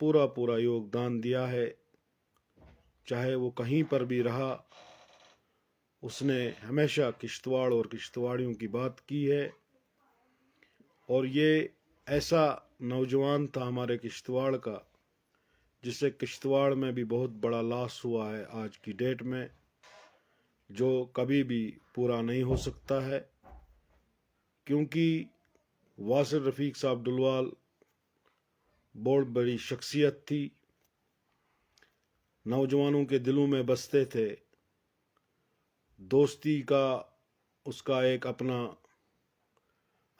پورا پورا یوگدان دیا ہے، چاہے وہ کہیں پر بھی رہا، اس نے ہمیشہ کشتواڑ اور کشتواڑیوں کی بات کی ہے۔ اور یہ ایسا نوجوان تھا ہمارے کشتواڑ کا، جس سے کشتواڑ میں بھی بہت بڑا لاس ہوا ہے آج کی ڈیٹ میں، جو کبھی بھی پورا نہیں ہو سکتا ہے، کیونکہ واصل رفیق صاحب ڈلوال بہت بڑی شخصیت تھی، نوجوانوں کے دلوں میں بستے تھے، دوستی کا اس کا ایک اپنا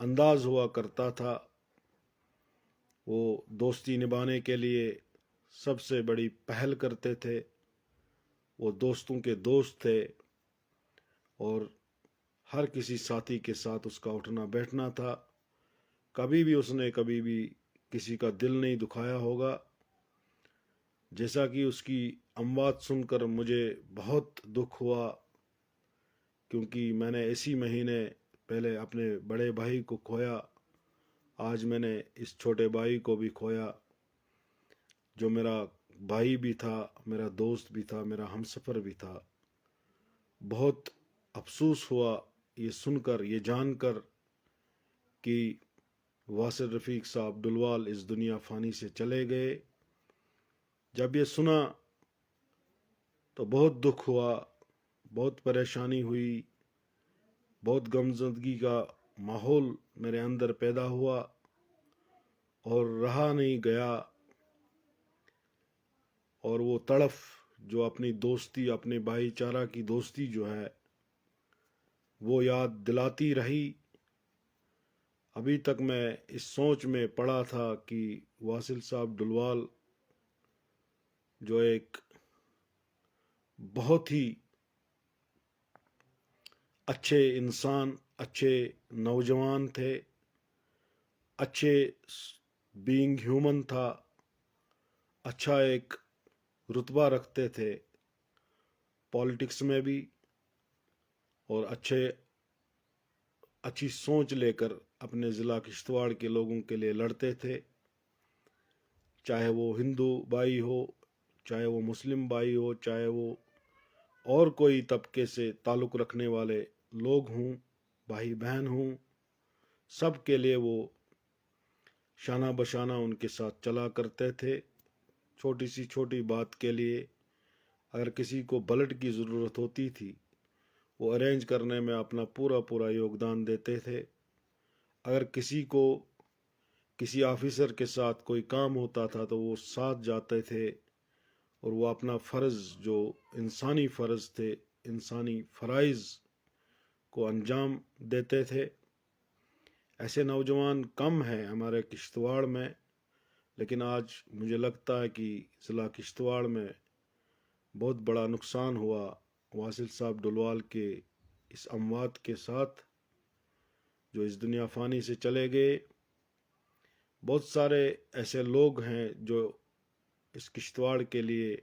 انداز ہوا کرتا تھا، وہ دوستی نبھانے کے لیے سب سے بڑی پہل کرتے تھے، وہ دوستوں کے دوست تھے، اور ہر کسی ساتھی کے ساتھ اس کا اٹھنا بیٹھنا تھا، کبھی بھی کسی کا دل نہیں دکھایا ہوگا۔ جیسا کہ اس کی اموات سن کر مجھے بہت دکھ ہوا، کیونکہ میں نے اسی مہینے پہلے اپنے بڑے بھائی کو کھویا، آج میں نے اس چھوٹے بھائی کو بھی کھویا، جو میرا بھائی بھی تھا، میرا دوست بھی تھا، میرا ہمسفر بھی تھا۔ بہت افسوس ہوا یہ سن کر، یہ جان کر کہ واصل رفیق صاحب ڈلوال اس دنیا فانی سے چلے گئے۔ جب یہ سنا تو بہت دکھ ہوا، بہت پریشانی ہوئی، بہت غمزدگی کا ماحول میرے اندر پیدا ہوا، اور رہا نہیں گیا، اور وہ تڑف جو اپنی دوستی، اپنے بھائی چارہ کی دوستی جو ہے، وہ یاد دلاتی رہی۔ ابھی تک میں اس سوچ میں پڑا تھا کہ واصل صاحب ڈلوال جو ایک بہت ہی اچھے انسان، اچھے نوجوان تھے، اچھے بینگ ہیومن تھا، اچھا ایک رتبہ رکھتے تھے پالیٹکس میں بھی، اور اچھی سوچ لے کر اپنے ضلع کشتواڑ کے لوگوں کے لیے لڑتے تھے، چاہے وہ ہندو بھائی ہو، چاہے وہ مسلم بھائی ہو، چاہے وہ اور کوئی طبقے سے تعلق رکھنے والے لوگ ہوں، بھائی بہن ہوں، سب کے لیے وہ شانہ بشانہ ان کے ساتھ چلا کرتے تھے۔ چھوٹی سی چھوٹی بات کے لیے اگر کسی کو بلٹ کی ضرورت ہوتی تھی، وہ ارینج کرنے میں اپنا پورا پورا یوگدان دیتے تھے۔ اگر کسی کو کسی آفیسر کے ساتھ کوئی کام ہوتا تھا تو وہ ساتھ جاتے تھے، اور وہ اپنا فرض، جو انسانی فرض تھے، انسانی فرائض کو انجام دیتے تھے۔ ایسے نوجوان کم ہیں ہمارے کشتواڑ میں، لیکن آج مجھے لگتا ہے کہ ضلع کشتواڑ میں بہت بڑا نقصان ہوا واصل صاحب ڈلوال کے اس اموات کے ساتھ، جو اس دنیا فانی سے چلے گئے۔ بہت سارے ایسے لوگ ہیں جو اس کشتواڑ کے لیے،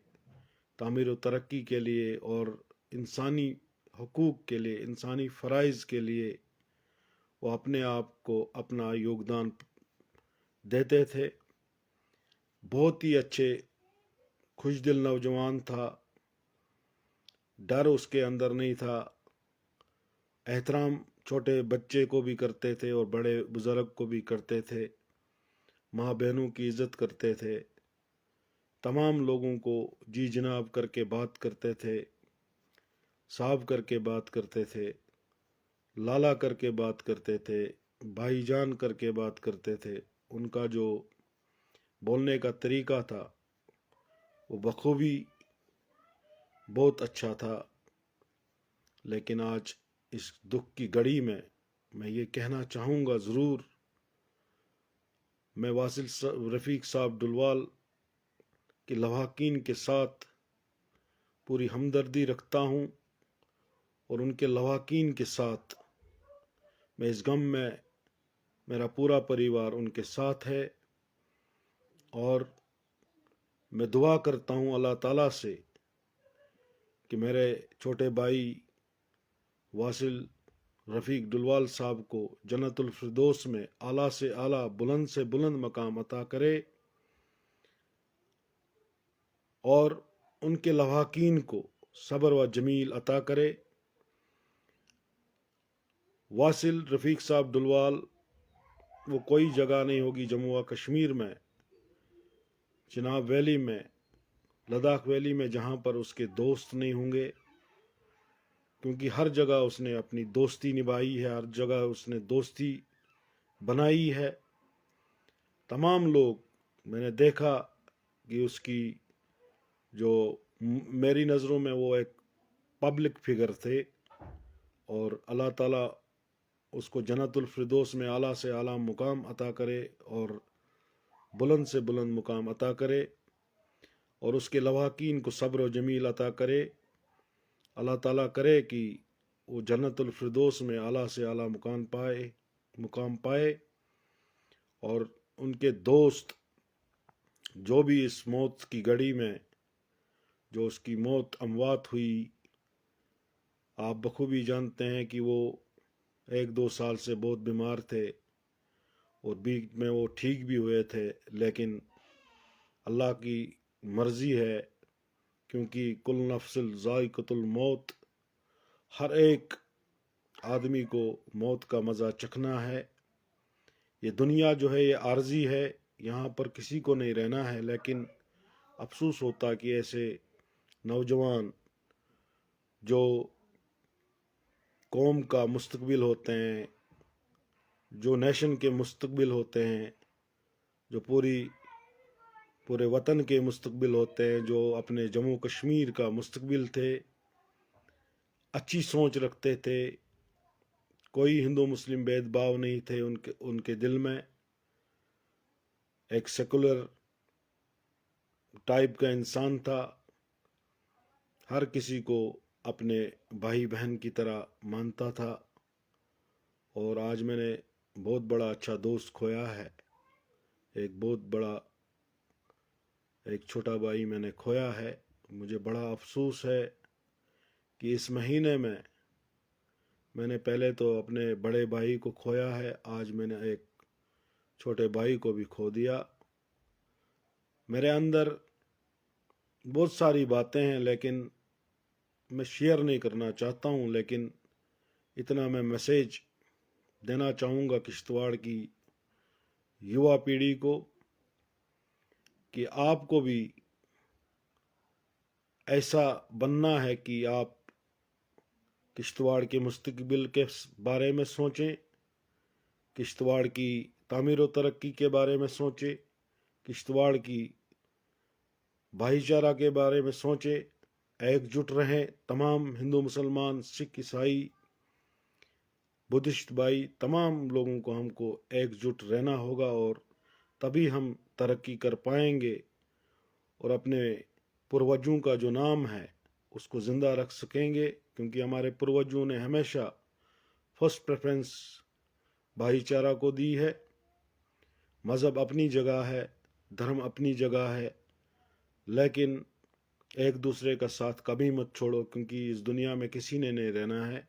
تعمیر و ترقی کے لیے اور انسانی حقوق کے لیے، انسانی فرائض کے لیے وہ اپنے آپ کو اپنا یوگدان دیتے تھے۔ بہت ہی اچھے خوش دل نوجوان تھا، ڈر اس کے اندر نہیں تھا، احترام چھوٹے بچے کو بھی کرتے تھے اور بڑے بزرگ کو بھی کرتے تھے، ماں بہنوں کی عزت کرتے تھے، تمام لوگوں کو جی جناب کر کے بات کرتے تھے، صاحب کر کے بات کرتے تھے، لالا کر کے بات کرتے تھے، بھائی جان کر کے بات کرتے تھے۔ ان کا جو بولنے کا طریقہ تھا وہ بخوبی بہت اچھا تھا۔ لیکن آج اس دکھ کی گھڑی میں یہ کہنا چاہوں گا ضرور، میں واصل رفیق صاحب ڈلوال کے لواحقین کے ساتھ پوری ہمدردی رکھتا ہوں، اور ان کے لواحقین کے ساتھ میں اس غم میں، میرا پورا پریوار ان کے ساتھ ہے، اور میں دعا کرتا ہوں اللہ تعالیٰ سے کہ میرے چھوٹے بھائی واصل رفیق ڈلوال صاحب کو جنت الفردوس میں اعلیٰ سے اعلیٰ، بلند سے بلند مقام عطا کرے، اور ان کے لواحقین کو صبر و جمیل عطا کرے۔ واصل رفیق صاحب ڈلوال، وہ کوئی جگہ نہیں ہوگی جموں و کشمیر میں، چناب ویلی میں، لداخ ویلی میں، جہاں پر اس کے دوست نہیں ہوں گے، کیونکہ ہر جگہ اس نے اپنی دوستی نبھائی ہے، ہر جگہ اس نے دوستی بنائی ہے۔ تمام لوگ، میں نے دیکھا کہ اس کی جو میری نظروں میں وہ ایک پبلک فگر تھے، اور اللہ تعالیٰ اس کو جنت الفردوس میں اعلیٰ سے اعلیٰ مقام عطا کرے اور بلند سے بلند مقام عطا کرے، اور اس کے لواحقین کو صبر و جمیل عطا کرے۔ اللہ تعالیٰ کرے کہ وہ جنت الفردوس میں اعلیٰ سے اعلیٰ مقام پائے، اور ان کے دوست جو بھی اس موت کی گھڑی میں، جو اس کی موت اموات ہوئی، آپ بخوبی جانتے ہیں کہ وہ 1-2 سال سے بہت بیمار تھے، اور بیچ میں وہ ٹھیک بھی ہوئے تھے، لیکن اللہ کی مرضی ہے، کیونکہ کل نفس ذائقۃ الموت، ہر ایک آدمی کو موت کا مزہ چکھنا ہے۔ یہ دنیا جو ہے یہ عارضی ہے، یہاں پر کسی کو نہیں رہنا ہے، لیکن افسوس ہوتا کہ ایسے نوجوان جو قوم کا مستقبل ہوتے ہیں، جو نیشن کے مستقبل ہوتے ہیں، جو پورے وطن کے مستقبل ہوتے ہیں، جو اپنے جموں کشمیر کا مستقبل تھے، اچھی سوچ رکھتے تھے، کوئی ہندو مسلم بھید بھاؤ نہیں تھے ان کے دل میں، ایک سیکولر ٹائپ کا انسان تھا، ہر کسی کو اپنے بھائی بہن کی طرح مانتا تھا، اور آج میں نے بہت بڑا اچھا دوست کھویا ہے، ایک چھوٹا بھائی میں نے کھویا ہے۔ مجھے بڑا افسوس ہے کہ اس مہینے میں نے پہلے تو اپنے بڑے بھائی کو کھویا ہے، آج میں نے ایک چھوٹے بھائی کو بھی کھو دیا۔ میرے اندر بہت ساری باتیں ہیں، لیکن میں شیئر نہیں کرنا چاہتا ہوں، لیکن اتنا میں میسیج دینا چاہوں گا کشتواڑ کی یووا پیڑھی کو کہ آپ کو بھی ایسا بننا ہے کہ آپ کشتواڑ کے مستقبل کے بارے میں سوچیں، کشتواڑ کی تعمیر و ترقی کے بارے میں سوچیں، کشتواڑ کی بھائی چارہ کے بارے میں سوچیں، ایک جٹ رہیں تمام ہندو مسلمان سکھ عیسائی بدھسٹ بھائی، تمام لوگوں کو ہم کو ایک جٹ رہنا ہوگا، اور تبھی ہم ترقی کر پائیں گے، اور اپنے پروجوں کا جو نام ہے اس کو زندہ رکھ سکیں گے، کیونکہ ہمارے پروجوں نے ہمیشہ فرسٹ پریفرنس بھائی چارہ کو دی ہے۔ مذہب اپنی جگہ ہے، دھرم اپنی جگہ ہے، لیکن ایک دوسرے کا ساتھ کبھی مت چھوڑو، کیونکہ اس دنیا میں کسی نے نہیں رہنا ہے۔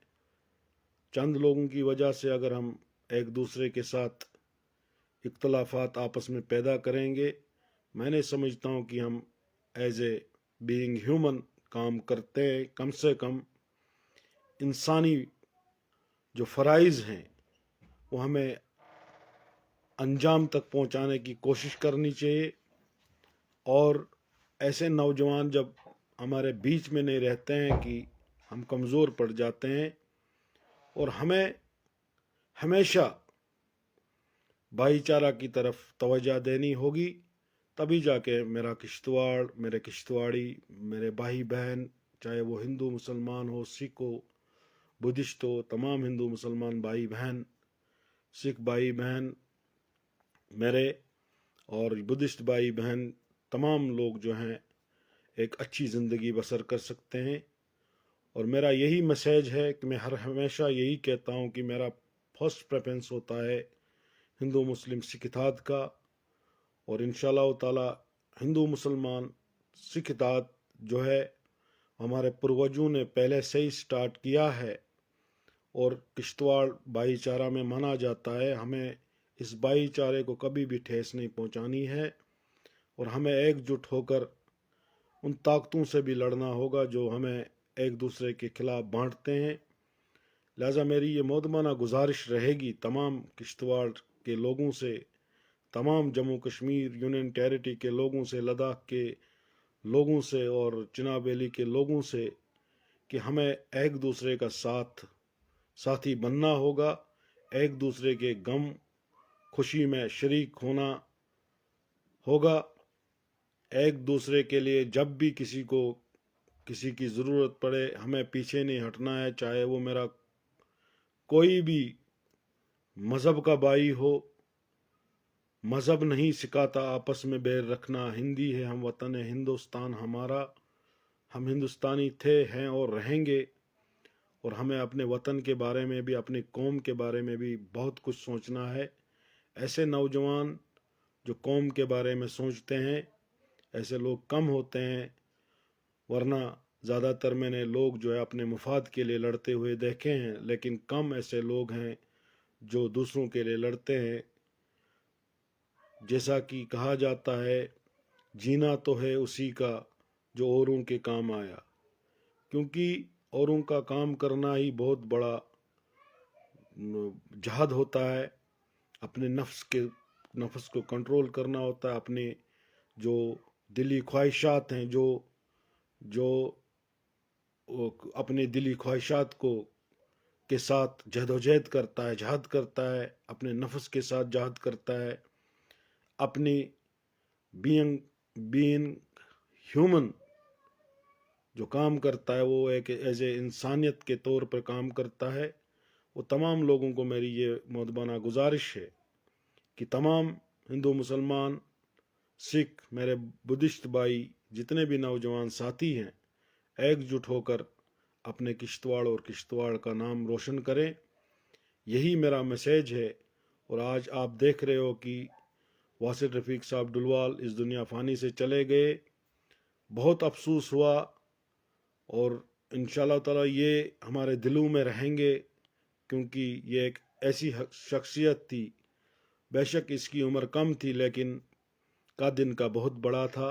چند لوگوں کی وجہ سے اگر ہم ایک دوسرے کے ساتھ اختلافات آپس میں پیدا کریں گے، میں نہیں سمجھتا ہوں کہ ہم ایز اے بینگ ہیومن کام کرتے ہیں۔ کم سے کم انسانی جو فرائض ہیں وہ ہمیں انجام تک پہنچانے کی کوشش کرنی چاہیے، اور ایسے نوجوان جب ہمارے بیچ میں نہیں رہتے ہیں کہ ہم کمزور پڑ جاتے ہیں، اور ہمیں ہمیشہ بھائی چارہ کی طرف توجہ دینی ہوگی، تبھی جا کے میرے کشتواڑی، میرے بھائی بہن، چاہے وہ ہندو مسلمان ہو، سکھ ہو، بدھسٹ ہو، تمام ہندو مسلمان بھائی بہن، سکھ بھائی بہن میرے، اور بدھسٹ بھائی بہن، تمام لوگ جو ہیں ایک اچھی زندگی بسر کر سکتے ہیں۔ اور میرا یہی میسیج ہے کہ میں ہمیشہ یہی کہتا ہوں کہ میرا فرسٹ پریفرنس ہوتا ہے ہندو مسلم سکھ اتحاد کا، اور انشاءاللہ تعالی ہندو مسلمان سکھ اتحاد جو ہے ہمارے پروجوں نے پہلے سے ہی سٹارٹ کیا ہے، اور کشتواڑ بھائی چارہ میں مانا جاتا ہے۔ ہمیں اس بھائی چارے کو کبھی بھی ٹھیس نہیں پہنچانی ہے، اور ہمیں ایک جٹ ہو کر ان طاقتوں سے بھی لڑنا ہوگا جو ہمیں ایک دوسرے کے خلاف بانٹتے ہیں۔ لہٰذا میری یہ مودبانہ گزارش رہے گی تمام کشتواڑ کے لوگوں سے، تمام جموں کشمیر یونین ٹیریٹری کے لوگوں سے، لداخ کے لوگوں سے اور چناب ویلی کے لوگوں سے کہ ہمیں ایک دوسرے کا ساتھی بننا ہوگا، ایک دوسرے کے غم خوشی میں شریک ہونا ہوگا، ایک دوسرے کے لیے جب بھی کسی کی ضرورت پڑے ہمیں پیچھے نہیں ہٹنا ہے، چاہے وہ میرا کوئی بھی مذہب کا بھائی ہو۔ مذہب نہیں سکھاتا آپس میں بیر رکھنا، ہندی ہے ہم وطن ہے ہندوستان ہمارا، ہم ہندوستانی تھے ہیں اور رہیں گے، اور ہمیں اپنے وطن کے بارے میں بھی اپنی قوم کے بارے میں بھی بہت کچھ سوچنا ہے۔ ایسے نوجوان جو قوم کے بارے میں سوچتے ہیں ایسے لوگ کم ہوتے ہیں، ورنہ زیادہ تر میں نے لوگ جو ہے اپنے مفاد کے لیے لڑتے ہوئے دیکھے ہیں، لیکن کم ایسے لوگ ہیں جو دوسروں کے لیے لڑتے ہیں۔ جیسا کہ کہا جاتا ہے جینا تو ہے اسی کا جو اوروں کے کام آیا، کیونکہ اوروں کا کام کرنا ہی بہت بڑا جہاد ہوتا ہے۔ اپنے نفس کو کنٹرول کرنا ہوتا ہے، اپنے جو دلی خواہشات ہیں جو اپنے دلی خواہشات کے ساتھ جہد کرتا ہے، اپنے نفس کے ساتھ جہاد کرتا ہے، اپنی بینگ ہیومن جو کام کرتا ہے وہ ایک ایز اے انسانیت کے طور پر کام کرتا ہے۔ وہ تمام لوگوں کو میری یہ مودبانہ گزارش ہے کہ تمام ہندو مسلمان سکھ میرے بدھسٹ بھائی جتنے بھی نوجوان ساتھی ہیں ایک جٹ ہو کر اپنے کشتواڑ اور کشتواڑ کا نام روشن کریں، یہی میرا میسیج ہے۔ اور آج آپ دیکھ رہے ہو کہ واصل رفیق صاحب ڈلوال اس دنیا فانی سے چلے گئے، بہت افسوس ہوا، اور انشاءاللہ تعالی یہ ہمارے دلوں میں رہیں گے، کیونکہ یہ ایک ایسی شخصیت تھی، بے شک اس کی عمر کم تھی لیکن قد ان کا بہت بڑا تھا،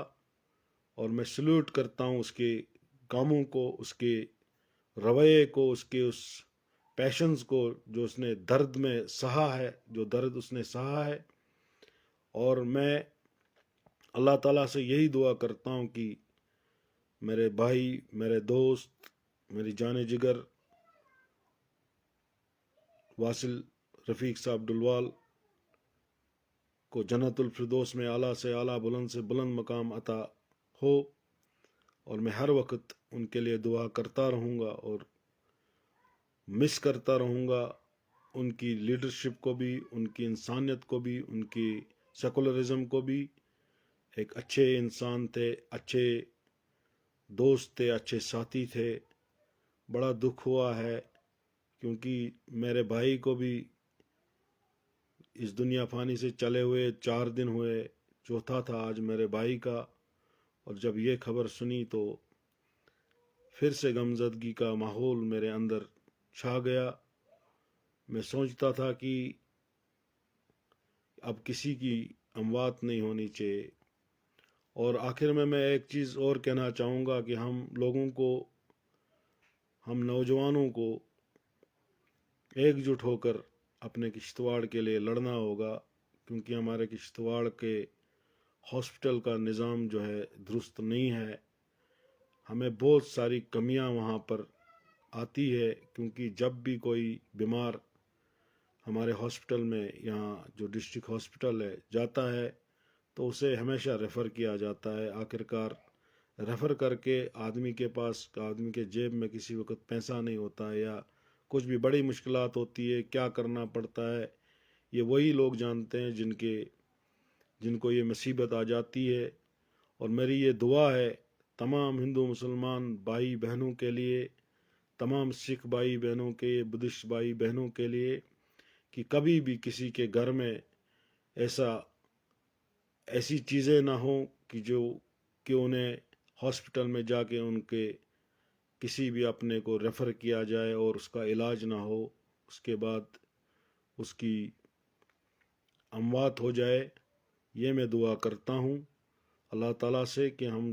اور میں سلوٹ کرتا ہوں اس کے کاموں کو، اس کے رویے کو، اس پیشنز کو جو اس نے درد میں سہا ہے، جو درد اس نے سہا ہے۔ اور میں اللہ تعالیٰ سے یہی دعا کرتا ہوں کہ میرے بھائی، میرے دوست، میری جان جگر واصل رفیق صاحب ڈلوال کو جنت الفردوس میں اعلیٰ سے اعلیٰ، بلند سے بلند مقام عطا ہو، اور میں ہر وقت ان کے لیے دعا کرتا رہوں گا اور مس کرتا رہوں گا ان کی لیڈرشپ کو بھی، ان کی انسانیت کو بھی، ان کی سیکولرزم کو بھی۔ ایک اچھے انسان تھے، اچھے دوست تھے، اچھے ساتھی تھے۔ بڑا دکھ ہوا ہے کیونکہ میرے بھائی کو بھی اس دنیا فانی سے چلے ہوئے 4 دن ہوئے، چوتھا تھا آج میرے بھائی کا، اور جب یہ خبر سنی تو پھر سے غمزدگی کا ماحول میرے اندر چھا گیا۔ میں سوچتا تھا کہ اب کسی کی اموات نہیں ہونی چاہیے۔ اور آخر میں ایک چیز اور کہنا چاہوں گا کہ ہم نوجوانوں کو ایک جٹ ہو کر اپنے کشتواڑ کے لیے لڑنا ہوگا، کیونکہ ہمارے کشتواڑ کے ہاسپٹل کا نظام جو ہے درست نہیں ہے، ہمیں بہت ساری کمیاں وہاں پر آتی ہے، کیونکہ جب بھی کوئی بیمار ہمارے ہاسپٹل میں، یہاں جو ڈسٹرکٹ ہاسپٹل ہے، جاتا ہے تو اسے ہمیشہ ریفر کیا جاتا ہے۔ آخرکار ریفر کر کے آدمی کے جیب میں کسی وقت پیسہ نہیں ہوتا ہے، یا کچھ بھی بڑی مشکلات ہوتی ہے، کیا کرنا پڑتا ہے، یہ وہی لوگ جانتے ہیں جن کو یہ مصیبت آ جاتی ہے۔ اور میری یہ دعا ہے تمام ہندو مسلمان بھائی بہنوں کے لیے، تمام سکھ بھائی بہنوں کے، بدھسٹ بھائی بہنوں کے لیے، کہ کبھی بھی کسی کے گھر میں ایسی چیزیں نہ ہوں کہ انہیں ہاسپٹل میں جا کے ان کے کسی بھی اپنے کو ریفر کیا جائے اور اس کا علاج نہ ہو، اس کے بعد اس کی اموات ہو جائے۔ یہ میں دعا کرتا ہوں اللہ تعالیٰ سے کہ ہم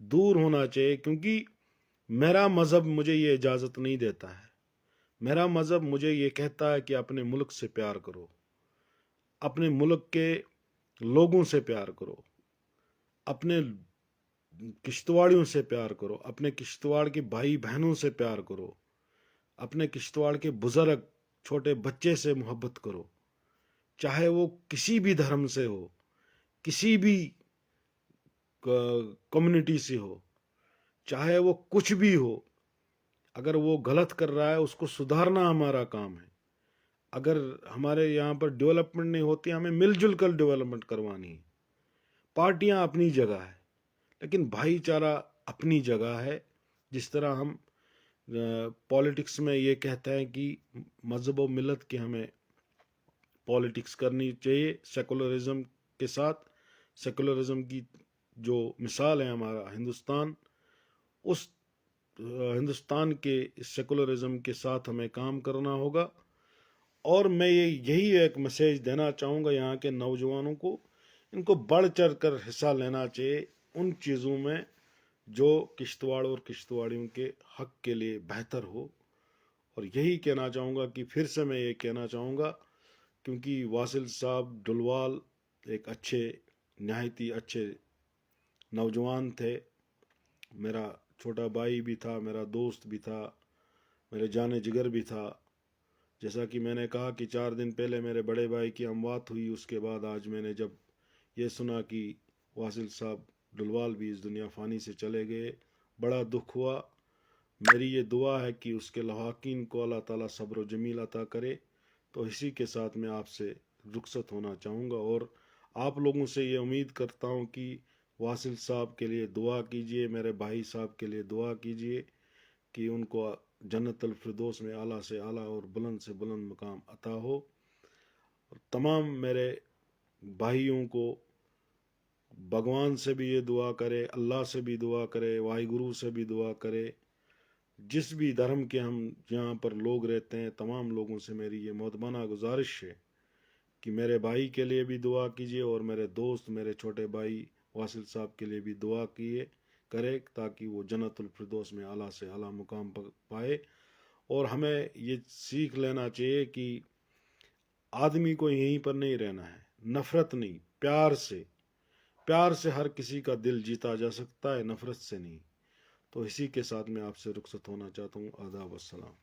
دور ہونا چاہیے، کیونکہ میرا مذہب مجھے یہ اجازت نہیں دیتا ہے۔ میرا مذہب مجھے یہ کہتا ہے کہ اپنے ملک سے پیار کرو، اپنے ملک کے لوگوں سے پیار کرو، اپنے کشتواڑیوں سے پیار کرو، اپنے کشتواڑ کے بھائی بہنوں سے پیار کرو، اپنے کشتواڑ کے بزرگ چھوٹے بچے سے محبت کرو، چاہے وہ کسی بھی دھرم سے ہو، کسی بھی کمیونٹی سے ہو، چاہے وہ کچھ بھی ہو۔ اگر وہ غلط کر رہا ہے اس کو سدھارنا ہمارا کام ہے۔ اگر ہمارے یہاں پر ڈیولپمنٹ نہیں ہوتی، ہمیں مل جل کر ڈیولپمنٹ کروانی ہے۔ پارٹیاں اپنی جگہ ہے، لیکن بھائی چارہ اپنی جگہ ہے۔ جس طرح ہم پالیٹکس میں یہ کہتے ہیں کہ مذہب و ملت کی ہمیں پالیٹکس کرنی چاہیے سیکولرزم کے ساتھ۔ سیکولرزم کی جو مثال ہے ہمارا ہندوستان، اس ہندوستان کے سیکولرزم کے ساتھ ہمیں کام کرنا ہوگا۔ اور میں یہی ایک میسیج دینا چاہوں گا یہاں کے نوجوانوں کو، ان کو بڑھ چڑھ کر حصہ لینا چاہیے ان چیزوں میں جو کشتواڑ اور کشتواڑیوں کے حق کے لیے بہتر ہو۔ اور یہی کہنا چاہوں گا کہ پھر سے میں یہ کہنا چاہوں گا، کیونکہ واصل صاحب ڈلوال ایک نہایت ہی اچھے نوجوان تھے، میرا چھوٹا بھائی بھی تھا، میرا دوست بھی تھا، میرے جانے جگر بھی تھا۔ جیسا کہ میں نے کہا کہ 4 دن پہلے میرے بڑے بھائی کی اموات ہوئی، اس کے بعد آج میں نے جب یہ سنا کہ واصل صاحب ڈلوال بھی اس دنیا فانی سے چلے گئے، بڑا دکھ ہوا۔ میری یہ دعا ہے کہ اس کے لواحقین کو اللہ تعالیٰ صبر و جمیل عطا کرے۔ تو اسی کے ساتھ میں آپ سے رخصت ہونا چاہوں گا، اور آپ لوگوں سے یہ امید کرتا ہوں کہ واصل صاحب کے لیے دعا کیجئے، میرے بھائی صاحب کے لیے دعا کیجئے کہ ان کو جنت الفردوس میں اعلیٰ سے اعلیٰ اور بلند سے بلند مقام عطا ہو۔ اور تمام میرے بھائیوں کو بھگوان سے بھی یہ دعا کرے، اللہ سے بھی دعا کرے، واحد گرو سے بھی دعا کرے، جس بھی دھرم کے ہم یہاں پر لوگ رہتے ہیں تمام لوگوں سے میری یہ مؤدبانہ گزارش ہے کہ میرے بھائی کے لیے بھی دعا کیجیے، اور میرے دوست میرے چھوٹے بھائی واصل صاحب کے لیے بھی دعا کرے تاکہ وہ جنت الفردوس میں اعلیٰ سے اعلیٰ مقام پائے۔ اور ہمیں یہ سیکھ لینا چاہیے کہ آدمی کو یہیں پر نہیں رہنا ہے، نفرت نہیں، پیار سے ہر کسی کا دل جیتا جا سکتا ہے، نفرت سے نہیں۔ تو اسی کے ساتھ میں آپ سے رخصت ہونا چاہتا ہوں۔ آداب، السلام۔